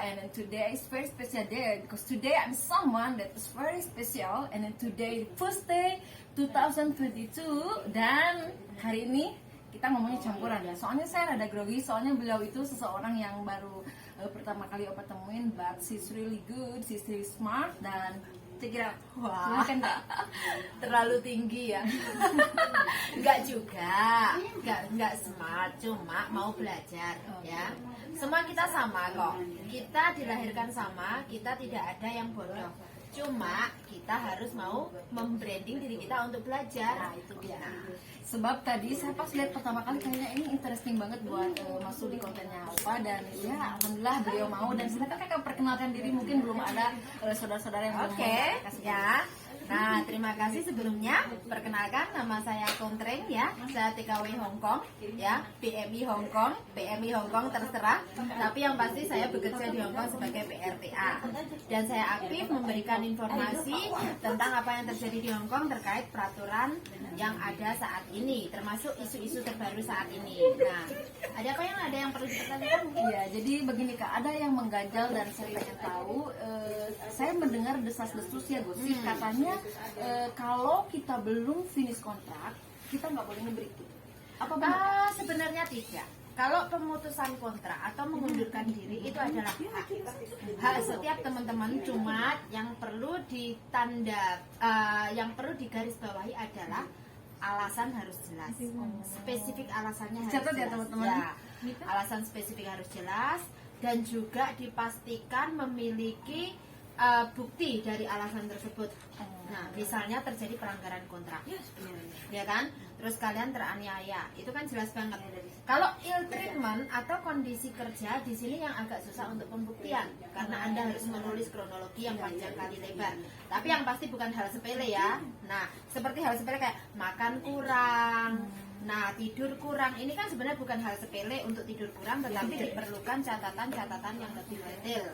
and then today is very special day because today I'm someone that is very special, and then today first day 2022, dan hari ini kita ngomongnya campuran ya. Soalnya saya rada grogi, soalnya beliau itu seseorang yang baru pertama kali opa temuin, but she's really good, she's really smart, dan kira wah, kan terlalu tinggi ya. Enggak juga, enggak smart, cuma mau belajar ya. Semua kita sama kok. Kita dilahirkan sama, kita tidak ada yang bodoh. Cuma kita harus mau membranding diri kita untuk belajar. Nah, itu dia. Sebab tadi saya pas lihat pertama kali kayaknya ini interesting banget buat masuk di kontennya Opa, dan ya alhamdulillah beliau mau, dan silakan kakak perkenalkan diri, mungkin belum ada saudara-saudara yang belum Oke, ya. Nah, terima kasih sebelumnya. Perkenalkan, nama saya Kontreng ya. Saya TKW Hong Kong ya, PMI Hong Kong, PMI Hong Kong terserah. Tapi yang pasti saya bekerja di Hong Kong sebagai PRTA. Dan saya aktif memberikan informasi tentang apa yang terjadi di Hong Kong terkait peraturan yang ada saat ini, termasuk isu-isu terbaru saat ini. Nah, ada yang perlu dipertanyakan mungkin? Ya, jadi begini Kak, ada yang mengganjal dan saya pengen tahu. Saya mendengar desas-desus ya gosip, katanya kalau kita belum finish kontrak kita nggak boleh nge-break gitu. Apa benar? Sebenarnya tidak. Kalau pemutusan kontrak atau mengundurkan diri itu adalah hak setiap teman-teman, cuma yang perlu yang perlu digarisbawahi adalah alasan harus jelas. Spesifik alasannya harus Catat jelas. ya teman-teman. Ya, alasan spesifik harus jelas, dan juga dipastikan memiliki bukti dari alasan tersebut. Nah, misalnya terjadi pelanggaran kontrak, ya kan? Terus kalian teraniaya, itu kan jelas banget. Kalau ill treatment atau kondisi kerja, di sini yang agak susah untuk pembuktian, karena Anda harus menulis kronologi yang panjang kali lebar. Tapi yang pasti bukan hal sepele ya. Nah, seperti hal sepele kayak makan kurang, nah tidur kurang, ini kan sebenarnya bukan hal sepele untuk tidur kurang, tetapi diperlukan catatan-catatan yang lebih detail.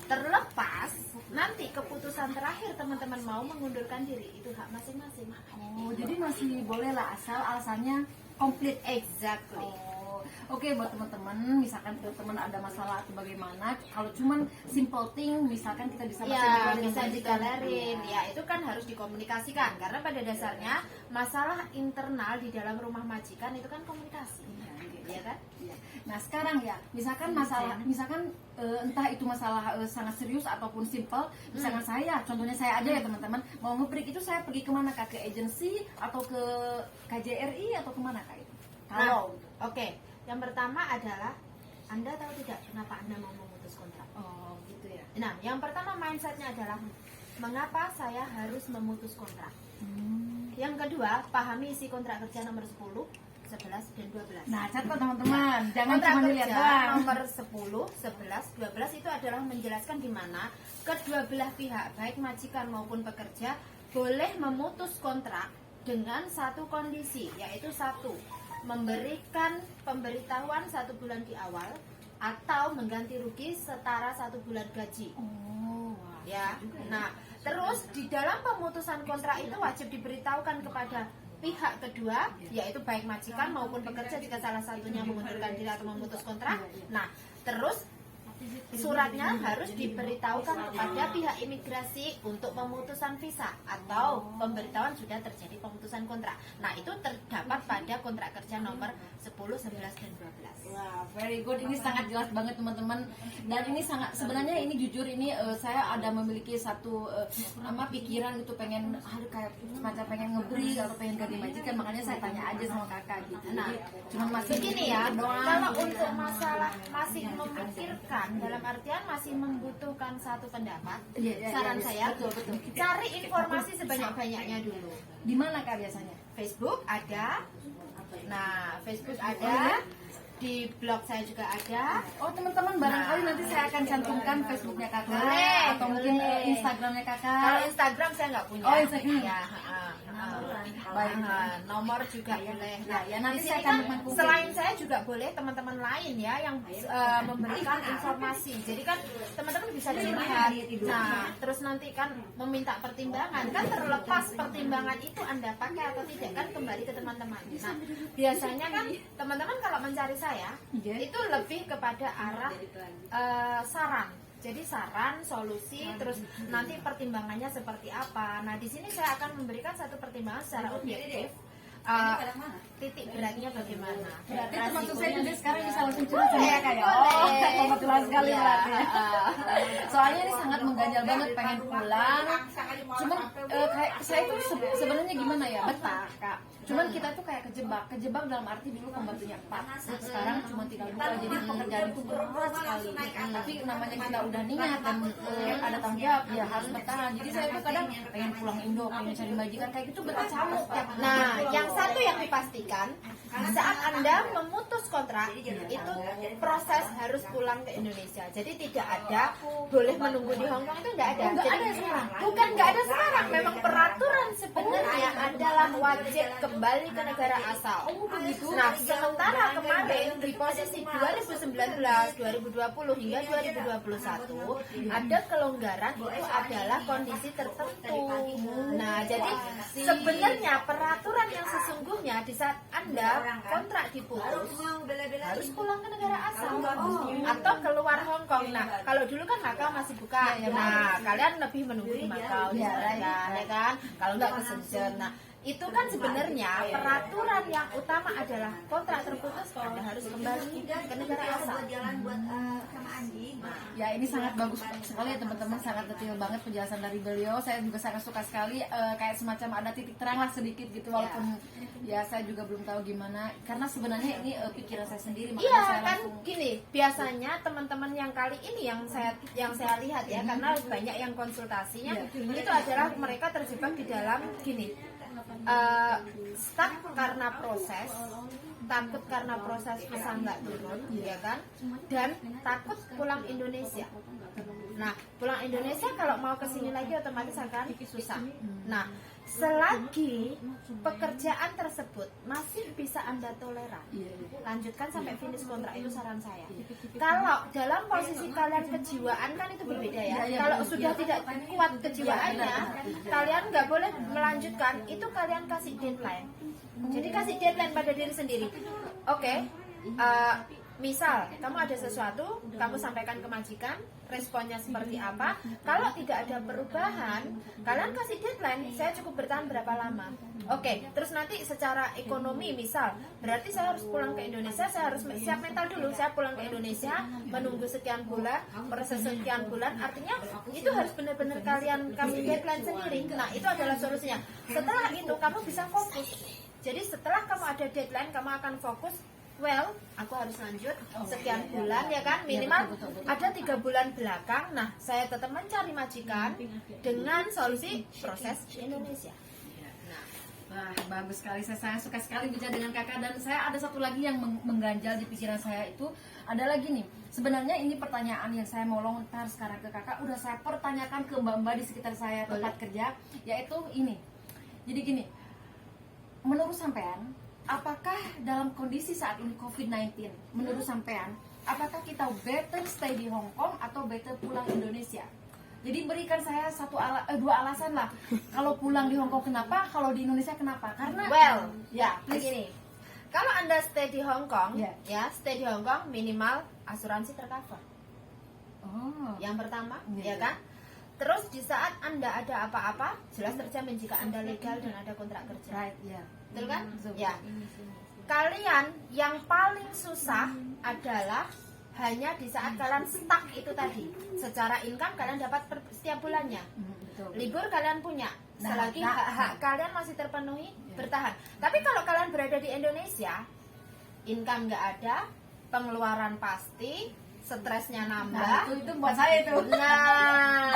Terlepas nanti keputusan terakhir teman-teman mau mengundurkan diri, itu hak masing-masing. Oh, jadi masih boleh lah asal alasannya komplit. Exactly. Oke, buat teman-teman, misalkan teman ada masalah atau bagaimana, kalau cuman simple thing, misalkan kita bisa bisa digalerin, ya itu kan harus dikomunikasikan, karena pada dasarnya masalah internal di dalam rumah majikan itu kan komunikasi, ya kan? Nah sekarang ya, misalkan masalah, entah itu masalah sangat serius ataupun simple, misalkan saya, contohnya saya aja ya teman-teman, mau nge-break itu saya pergi kemana Kak? Ke agensi atau ke KJRI atau kemana Kak itu? Kalau Oke. Yang pertama adalah, Anda tahu tidak kenapa Anda mau memutus kontrak? Oh gitu ya. Nah, yang pertama mindsetnya adalah, mengapa saya harus memutus kontrak? Yang kedua, pahami isi kontrak kerja nomor 10, 11, dan 12. Nah, catat teman-teman, jangan Kontrak cuma dilihat kerja doang. nomor 10, 11, 12 itu adalah menjelaskan di mana kedua belah pihak, baik majikan maupun pekerja, boleh memutus kontrak dengan satu kondisi, yaitu satu, memberikan pemberitahuan 1 bulan di awal atau mengganti rugi setara 1 bulan gaji. Ya. Nah, terus di dalam pemutusan kontrak itu wajib diberitahukan kepada pihak kedua, yaitu baik majikan maupun pekerja jika salah satunya mengundurkan diri atau memutus kontrak. Nah, terus suratnya harus diberitahukan kepada pihak imigrasi untuk pemutusan visa atau pemberitahuan sudah terjadi pemutusan kontrak. Nah, itu terdapat pada kontrak kerja nomor 10, 11, dan 12. Wah, very good. Ini sangat jelas banget teman-teman. Dan ini sangat, sebenarnya ini jujur ini saya ada memiliki satu pikiran gitu, pengen kayak macam pengen ngeberi atau pengen ganti majikan, makanya saya tanya aja sama kakak gitu. Nah, cuma masih begini ya, doang. kalau untuk masalah masih memikirkan, dalam artian masih membutuhkan satu pendapat, saran saya betul. cari informasi sebanyak-banyaknya dulu. Di mana Kak biasanya? Facebook ada. Nah, Facebook ada. Di blog saya juga ada. Oh teman-teman, barangkali nanti saya akan cantumkan Facebooknya kakak, Boleh, atau mungkin boleh. Instagramnya kakak. Kalau Instagram saya nggak punya. Oh, Instagram. Ya, Baik. nomor juga boleh. Nah, Ya, nanti di saya sini akan kan menghubungi. selain saya juga boleh teman-teman lain ya yang memberikan informasi. Jadi kan teman-teman bisa dilihat. Nah, terus nanti kan meminta pertimbangan. Kan terlepas pertimbangan itu Anda pakai atau tidak kan kembali ke teman-teman. Nah, biasanya kan teman-teman kalau mencari saya itu lebih kepada arah saran. Jadi saran, solusi, terus nanti pertimbangannya seperti apa. Nah, di sini saya akan memberikan satu pertimbangan secara objektif. Titik beratnya bagaimana? Berarti termasuk saya juga sekarang bisa langsung curhat sama ya kayak. Oh, kebetulan sekali berarti. Soalnya ini sangat mengganjal banget, pengen pulang. Cuman kayak saya tuh sebenarnya gimana ya, betah kak. Cuman kita tuh kayak kejebak dalam arti dulu pembantunya 4, sekarang cuma tinggal 2, jadi pekerjaan itu berat sekali. Tapi namanya kita udah niat dan ada tanggung jawab, ya harus bertahan. Jadi saya tuh kadang pengen pulang Indo, pengen cari majikan kayak gitu berkecamuk tiap hari. Nah, yang satu yang dipastikan saat Anda memutus kontrak itu proses harus pulang ke Indonesia. Jadi tidak ada boleh menunggu di Hong Kong, itu tidak ada. Nggak Jadi, ada sekarang. bukan nggak ada sekarang, memang peraturan sebenarnya adalah wajib kembali ke negara asal. Nah, sementara kemarin di posisi 2019, 2020 hingga 2021 ada kelonggaran, itu adalah kondisi tertentu. Nah, jadi sebenarnya peraturan yang sesungguhnya di saat Anda kontrak diputus harus pulang ke negara asal atau keluar Hong Kong. Nah, kalau dulu kan Macau masih buka, nah kalian lebih menunggu di Macau, ya kan? Kalau nggak ke Shenzhen. Nah, itu kan sebenarnya peraturan yang utama adalah kontrak terputus, Anda harus kembali ke negara asal. Ya ini sangat bagus sekali ya teman-teman, sangat detail banget penjelasan dari beliau. Saya juga sangat suka sekali, kayak semacam ada titik terang lah sedikit gitu, walaupun ya saya juga belum tahu gimana, karena sebenarnya ini pikiran saya sendiri. Iya saya kan langsung gini, biasanya teman-teman yang kali ini yang saya lihat ya, karena banyak yang konsultasinya itu adalah mereka terjebak di dalam gini, stuck karena proses, takut karena proses visa nggak turun, ya kan, dan takut pulang Indonesia. Nah, pulang Indonesia kalau mau ke sini lagi otomatis akan susah. Nah, selagi pekerjaan tersebut masih bisa Anda toleran, lanjutkan sampai finish kontrak, itu saran saya. Kalau dalam posisi kalian kejiwaan kan itu berbeda ya. Kalau sudah tidak kuat kejiwaannya, kalian nggak boleh melanjutkan, itu kalian kasih deadline. Jadi kasih deadline pada diri sendiri. Oke, misal kamu ada sesuatu, kamu sampaikan ke majikan, responnya seperti apa. Kalau tidak ada perubahan, kalian kasih deadline, saya cukup bertahan berapa lama. Oke, terus nanti secara ekonomi misal, berarti saya harus pulang ke Indonesia, saya harus siap mental dulu, saya pulang ke Indonesia, menunggu sekian bulan, proses sekian bulan, artinya itu harus benar-benar kalian kasih deadline sendiri. Nah, itu adalah solusinya. Setelah itu kamu bisa fokus. Jadi setelah kamu ada deadline, kamu akan fokus. Well, aku harus lanjut sekian bulan ya kan, minimal ada 3 bulan belakang. Nah, saya tetap mencari majikan dengan solusi proses Indonesia. Wah, bagus sekali. Saya sangat suka sekali bicara dengan kakak. Dan saya ada satu lagi yang mengganjal di pikiran saya, itu adalah gini. Sebenarnya ini pertanyaan yang saya mau lontar sekarang ke kakak, udah saya pertanyakan ke mbak-mbak di sekitar saya tempat kerja, yaitu ini. Jadi gini, menurut sampean, apakah dalam kondisi saat ini COVID-19, menurut sampean, apakah kita better stay di Hong Kong atau better pulang Indonesia? Jadi berikan saya dua alasan lah. Kalau pulang di Hong Kong kenapa? Kalau di Indonesia kenapa? Karena begini. Kalau Anda stay di Hong Kong, stay di Hong Kong minimal asuransi tercover. Oh, yang pertama, ya kan? Terus di saat Anda ada apa-apa, jelas terjamin jika Anda legal dan ada kontrak kerja. right, Betul kan? Ya. Kalian yang paling susah adalah hanya di saat kalian stuck itu tadi. Secara income kalian dapat setiap bulannya. betul. Libur kalian punya. Selagi hak-hak kalian masih terpenuhi, bertahan. Tapi kalau kalian berada di Indonesia, income nggak ada, pengeluaran pasti, stresnya nambah. Itu buat saya itu. Nah,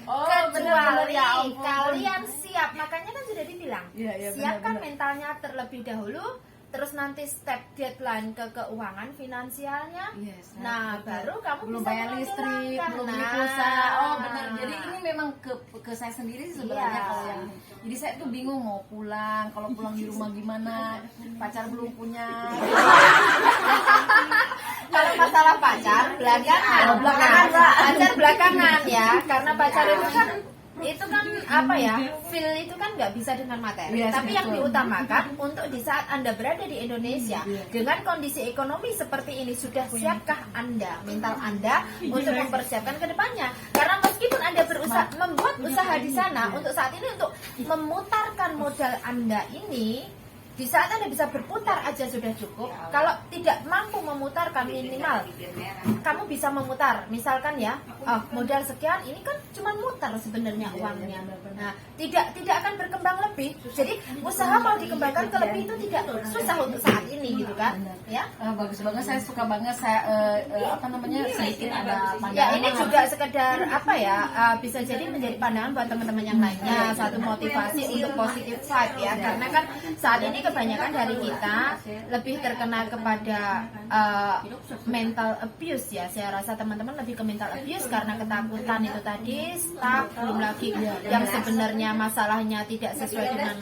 benar-benar, kecuali ya ampun. kalian siap, makanya kan sudah dibilang, siapkan benar-benar. mentalnya terlebih dahulu, terus nanti step deadline ke keuangan finansialnya. Nah, baru kamu belum bisa bayar listrik, menanggulangan. belum beli pulsa. Oh benar. Jadi ini memang ke saya sendiri sih sebenarnya kalau yang. Jadi saya tuh bingung mau pulang. Kalau pulang di rumah gimana? Pacar belum punya. Kalau masalah pacar belakangan, pacar belakangan ya, karena pacar itu kan itu kan apa ya, feel itu kan nggak bisa dengan materi. Yes, Tapi yang betul. diutamakan untuk di saat Anda berada di Indonesia dengan kondisi ekonomi seperti ini, sudah siapkah Anda, mental Anda untuk mempersiapkan ke depannya? Karena meskipun Anda berusaha membuat usaha di sana, untuk saat ini untuk memutarkan modal Anda ini, di saat Anda bisa berputar aja sudah cukup. Kalau tidak mampu memutarkan, minimal kamu bisa memutar. Misalkan ya, modal sekian, ini kan cuma mutar sebenarnya uangnya. Nah, tidak akan berkembang lebih. Jadi usaha kalau dikembangkan ke lebih itu tidak susah untuk saat ini gitu kan? Ya. Bagus banget, saya suka banget. Saya sedikit ada pandangan. Ya, ini juga sekedar apa ya, bisa jadi menjadi pandangan buat teman-teman yang lainnya, satu motivasi untuk positive vibe ya. Karena kan saat ini kebanyakan dari kita lebih terkena kepada mental abuse ya. Saya rasa teman-teman lebih ke mental abuse karena ketakutan itu tadi, stuck, belum lagi yang sebenarnya masalahnya tidak sesuai dengan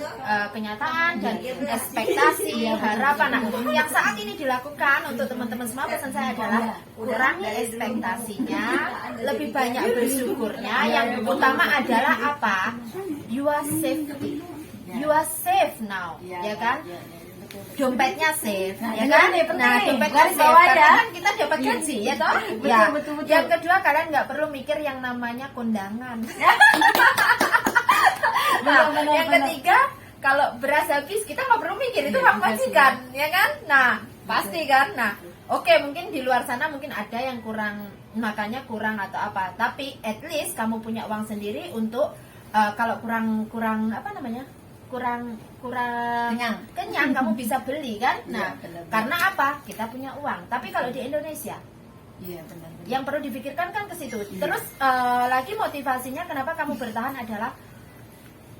kenyataan dan ekspektasi, harapan. Nah, yang saat ini dilakukan untuk teman-teman semua, pesan saya adalah kurangi ekspektasinya, lebih banyak bersyukurnya. Yang utama adalah apa? You are safety. You are safe now, ya kan? Dompetnya safe, ya kan? Nah, dompetnya safe karena kan kita dapat gaji, ya toh? Ya. Betul. Yang kedua, kalian nggak perlu mikir yang namanya kondangan. Nah, yang ketiga, kalau beras habis kita nggak perlu mikir itu uang majikan, ya kan? Nah, pasti kan? Nah, oke, mungkin di luar sana mungkin ada yang kurang, makanya kurang atau apa. Tapi at least kamu punya uang sendiri untuk kalau kurang apa namanya? kurang kenyang kamu bisa beli kan. Nah, karena apa, kita punya uang. Tapi kalau di Indonesia, benar. yang perlu dipikirkan kan ke situ. Terus lagi motivasinya kenapa kamu bertahan adalah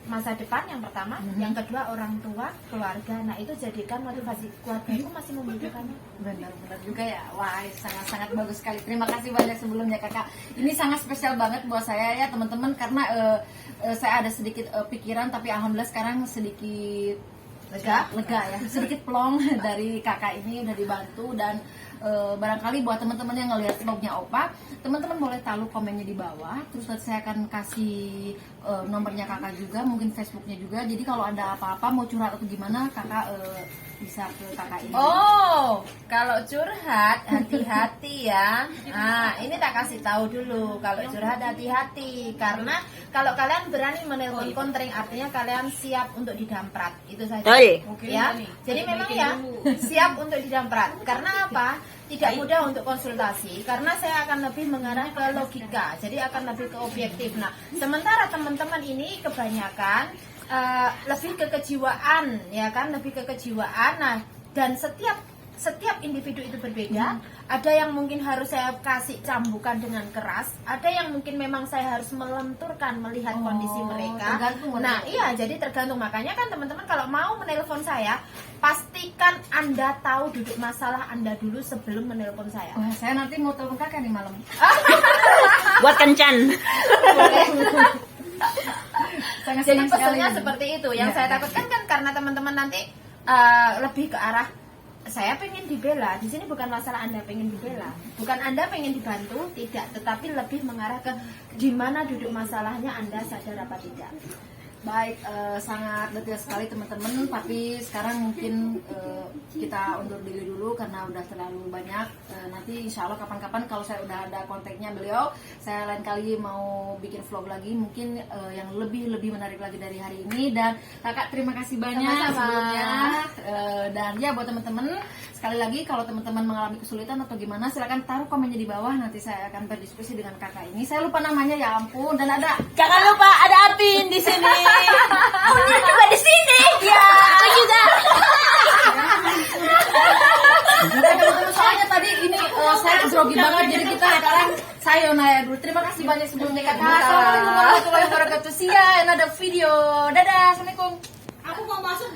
masa depan yang pertama, yang kedua orang tua, keluarga. Nah, itu jadikan motivasi. Keluarga itu masih membutuhkannya. Benar juga ya. Wah, sangat bagus sekali. Terima kasih banyak sebelumnya Kakak. Ini sangat spesial banget buat saya ya teman-teman, karena saya ada sedikit pikiran, tapi alhamdulillah sekarang sedikit lega ya, sedikit plong dari Kakak ini udah dibantu. Dan barangkali buat teman-teman yang ngelihat vlognya Opa, teman-teman boleh taruh komennya di bawah, terus nanti saya akan kasih nomornya Kakak juga, mungkin Facebooknya juga. Jadi kalau ada apa-apa mau curhat atau gimana, Kakak bisa ke Kakak ini. Oh, kalau curhat hati-hati ya. Nah, ini tak kasih tahu dulu. Kalau curhat hati-hati, karena kalau kalian berani menelpon kontring, artinya kalian siap untuk didamprat. Itu saja. Ya. Jadi memang ya siap untuk didamprat. Karena apa? Tidak mudah untuk konsultasi, karena saya akan lebih mengarah ke logika, jadi akan lebih ke objektif. Nah, sementara teman-teman ini kebanyakan lebih ke kejiwaan, ya kan, lebih ke kejiwaan. Nah, dan setiap individu itu berbeda. Ada yang mungkin harus saya kasih cambukan dengan keras, ada yang mungkin memang saya harus melenturkan melihat kondisi mereka. Nah, iya, jadi tergantung. Makanya kan teman-teman kalau mau menelpon saya, pastikan Anda tahu duduk masalah Anda dulu sebelum menelpon saya. Wah, saya nanti mau telepon Kakak nih malam. Buat kencan. Jadi pesannya seperti itu. Yang saya takutkan kan karena teman-teman nanti lebih ke arah saya pengen dibela. Di sini bukan masalah Anda pengen dibela, bukan Anda pengen dibantu, tidak, tetapi lebih mengarah ke di mana duduk masalahnya, Anda sadar apa tidak. Baik, sangat detail sekali teman-teman. Tapi sekarang mungkin kita undur diri dulu karena udah terlalu banyak. Nanti insya Allah kapan-kapan kalau saya udah ada kontaknya beliau, saya lain kali mau bikin vlog lagi, mungkin yang lebih menarik lagi dari hari ini. Dan Kakak terima kasih banyak sebelumnya. Dan ya buat teman-teman, sekali lagi kalau teman-teman mengalami kesulitan atau gimana, silakan taruh komennya di bawah. Nanti saya akan berdiskusi dengan Kakak ini. Saya lupa namanya, ya ampun. Dan ada, Jangan lupa ada Apin di sini. Punya juga di sini. Ya, aku juga. Soalnya tadi ini saya grogi banget, jadi kita sekarang sayonara dulu. Terima kasih banyak sebelumnya Kakak. Assalamualaikum warahmatullahi wabarakatuh. See ya in another video. Dadah, assalamualaikum. Aku mau masuk.